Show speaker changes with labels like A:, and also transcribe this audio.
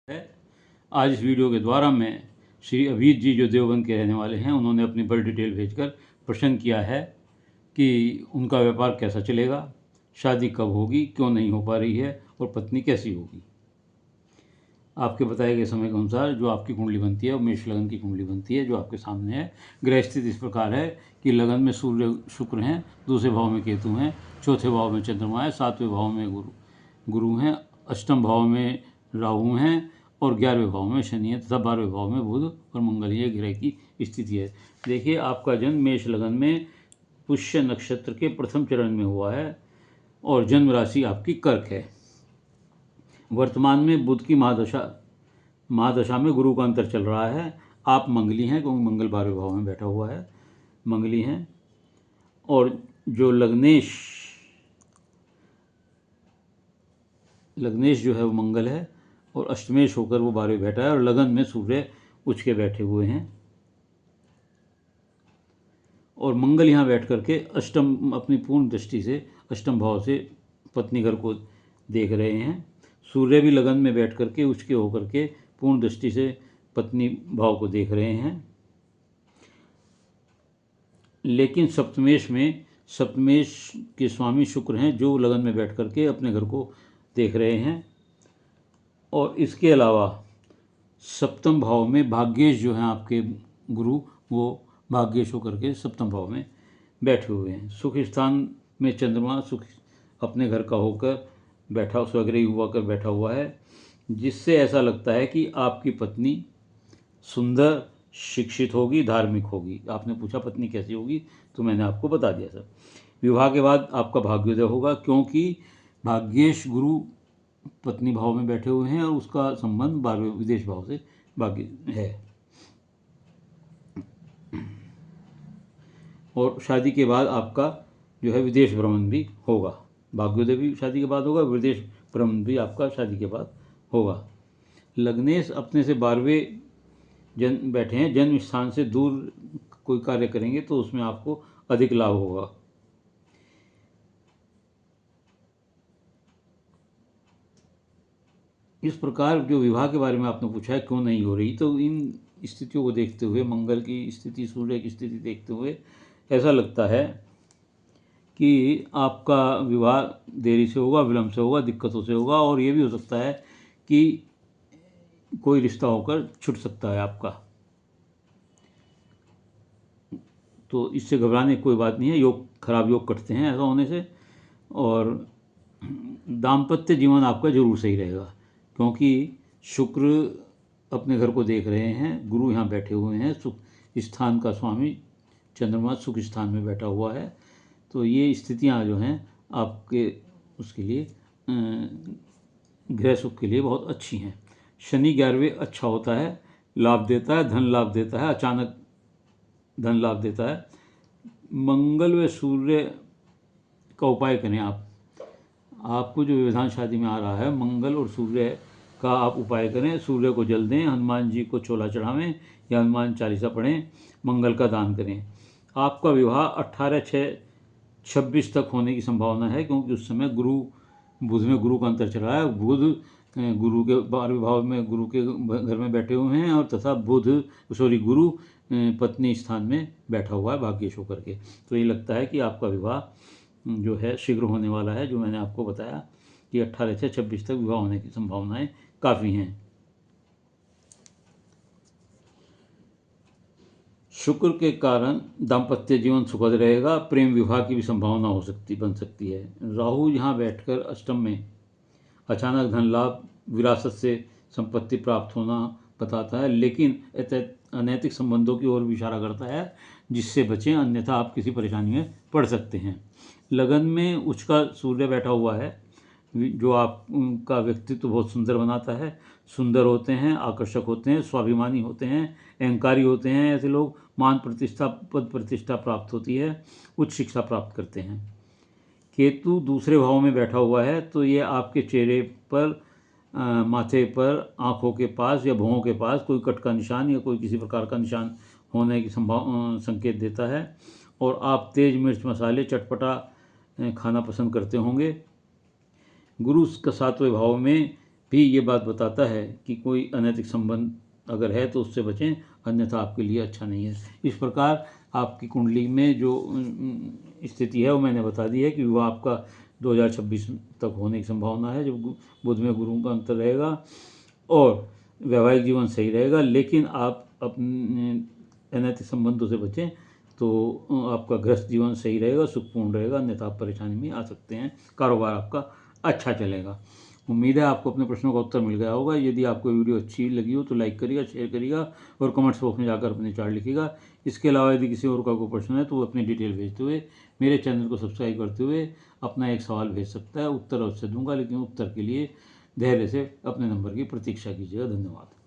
A: है। आज इस वीडियो के द्वारा मैं श्री अभीत जी जो देवबंद के रहने वाले हैं, उन्होंने अपनी बड़ी डिटेल भेजकर प्रश्न किया है कि उनका व्यापार कैसा चलेगा, शादी कब होगी, क्यों नहीं हो पा रही है और पत्नी कैसी होगी। आपके बताए गए समय के अनुसार जो आपकी कुंडली बनती है वो मेष लगन की कुंडली बनती है, जो आपके सामने है। ग्रह स्थिति इस प्रकार है कि लगन में सूर्य शुक्र हैं, दूसरे भाव में केतु हैं, चौथे भाव में चंद्रमा है, सातवें भाव में गुरु हैं, अष्टम भाव में राहु हैं और 11वें भाव में शनि है तथा 12वें भाव में बुध और मंगल। ये ग्रह की स्थिति है। देखिए, आपका जन्म मेष लगन में पुष्य नक्षत्र के प्रथम चरण में हुआ है और जन्म राशि आपकी कर्क है। वर्तमान में बुध की महादशा में गुरु का अंतर चल रहा है। आप मंगली हैं क्योंकि मंगल 12वें भाव में बैठा हुआ है, मंगली हैं। और जो लग्नेश जो है वो मंगल है और अष्टमेश होकर वो 12वें बैठा है और लगन में सूर्य उच्च के बैठे हुए हैं और मंगल यहाँ बैठ करके अष्टम अपनी पूर्ण दृष्टि से अष्टम भाव से पत्नी घर को देख रहे हैं। सूर्य भी लगन में बैठ करके उच्च के होकर के पूर्ण दृष्टि से पत्नी भाव को देख रहे हैं। लेकिन सप्तमेश के स्वामी शुक्र हैं जो लगन में बैठ करके अपने घर को देख रहे हैं। और इसके अलावा सप्तम भाव में भाग्येश जो हैं आपके गुरु, वो भाग्येश होकर के सप्तम भाव में बैठे हुए हैं। सुख स्थान में चंद्रमा सुख अपने घर का होकर बैठा, स्वग्रही हुआ कर बैठा हुआ है, जिससे ऐसा लगता है कि आपकी पत्नी सुंदर, शिक्षित होगी, धार्मिक होगी। आपने पूछा पत्नी कैसी होगी, तो मैंने आपको बता दिया सर। विवाह के बाद आपका भाग्योदय होगा क्योंकि भाग्येश गुरु पत्नी भाव में बैठे हुए हैं और उसका संबंध 12वें विदेश भाव से भाग्य है। और शादी के बाद आपका जो है विदेश भ्रमण भी होगा। भाग्योदय भी शादी के बाद होगा, विदेश भ्रमण भी आपका शादी के बाद होगा। लग्नेश अपने से 12वें जन्म बैठे हैं, जन्म स्थान से दूर कोई कार्य करेंगे तो उसमें आपको अधिक लाभ होगा। इस प्रकार जो विवाह के बारे में आपने पूछा है क्यों नहीं हो रही, तो इन स्थितियों को देखते हुए, मंगल की स्थिति, सूर्य की स्थिति देखते हुए ऐसा लगता है कि आपका विवाह देरी से होगा, विलम्ब से होगा, दिक्कतों से होगा। और ये भी हो सकता है कि कोई रिश्ता होकर छूट सकता है आपका। तो इससे घबराने की कोई बात नहीं है, खराब योग कटते हैं ऐसा होने से। और दाम्पत्य जीवन आपका जरूर सही रहेगा क्योंकि शुक्र अपने घर को देख रहे हैं, गुरु यहाँ बैठे हुए हैं, सुख स्थान का स्वामी चंद्रमा सुख स्थान में बैठा हुआ है। तो ये स्थितियाँ जो हैं आपके उसके लिए गृह सुख के लिए बहुत अच्छी हैं। शनि 11वें अच्छा होता है, लाभ देता है, धन लाभ देता है, अचानक धन लाभ देता है। मंगल व सूर्य का उपाय करें आपको जो विधान शादी में आ रहा है, मंगल और सूर्य का आप उपाय करें। सूर्य को जल दें, हनुमान जी को छोला चढ़ावें या हनुमान चालीसा पढ़ें, मंगल का दान करें। आपका विवाह 18/6/26 तक होने की संभावना है क्योंकि उस समय बुध में गुरु का अंतर चल रहा है। बुध गुरु के 12वें भाव में गुरु के घर में बैठे हुए हैं और तथा गुरु पत्नी स्थान में बैठा हुआ है भाग्येश होकर के। तो ये लगता है कि आपका विवाह जो है शीघ्र होने वाला है, जो मैंने आपको बताया कि 18/6/26 तक विवाह होने की संभावनाएं काफ़ी हैं। शुक्र के कारण दाम्पत्य जीवन सुखद रहेगा, प्रेम विवाह की भी संभावना बन सकती है। राहु यहाँ बैठकर अष्टम में अचानक धन लाभ, विरासत से संपत्ति प्राप्त होना बताता है, लेकिन अनैतिक संबंधों की ओर भी इशारा करता है, जिससे बचें, अन्यथा आप किसी परेशानी में पड़ सकते हैं। लगन में उच्च का सूर्य बैठा हुआ है जो आपका व्यक्तित्व बहुत सुंदर बनाता है। सुंदर होते हैं, आकर्षक होते हैं, स्वाभिमानी होते हैं, अहंकारी होते हैं। ऐसे लोग पद प्रतिष्ठा प्राप्त होती है, उच्च शिक्षा प्राप्त करते हैं। केतु दूसरे भाव में बैठा हुआ है तो ये आपके चेहरे पर, माथे पर, आँखों के पास या भौहों के पास कोई कट का निशान या कोई किसी प्रकार का निशान होने की संकेत देता है। और आप तेज मिर्च मसाले चटपटा खाना पसंद करते होंगे। गुरु का 7वें भाव में भी ये बात बताता है कि कोई अनैतिक संबंध अगर है तो उससे बचें, अन्यथा आपके लिए अच्छा नहीं है। इस प्रकार आपकी कुंडली में जो स्थिति है वो मैंने बता दी है कि विवाह आपका 2026 तक होने की संभावना है, जब बुध में गुरु का अंतर रहेगा, और वैवाहिक जीवन सही रहेगा। लेकिन आप अपने अनैतिक संबंधों से बचें तो आपका गृहस्थ जीवन सही रहेगा, सुखपूर्ण रहेगा, अन्यथा आप परेशानी में आ सकते हैं। कारोबार आपका अच्छा चलेगा। उम्मीद है आपको अपने प्रश्नों का उत्तर मिल गया होगा। यदि आपको वीडियो अच्छी लगी हो तो लाइक करिएगा, शेयर करिएगा और कमेंट्स बॉक्स में जाकर अपने विचार लिखिएगा। इसके अलावा यदि किसी और का कोई प्रश्न है तो वो अपनी डिटेल भेजते हुए मेरे चैनल को सब्सक्राइब करते हुए अपना एक सवाल भेज सकता है। उत्तर अवश्य दूंगा, लेकिन उत्तर के लिए धैर्य से अपने नंबर की प्रतीक्षा कीजिएगा। धन्यवाद।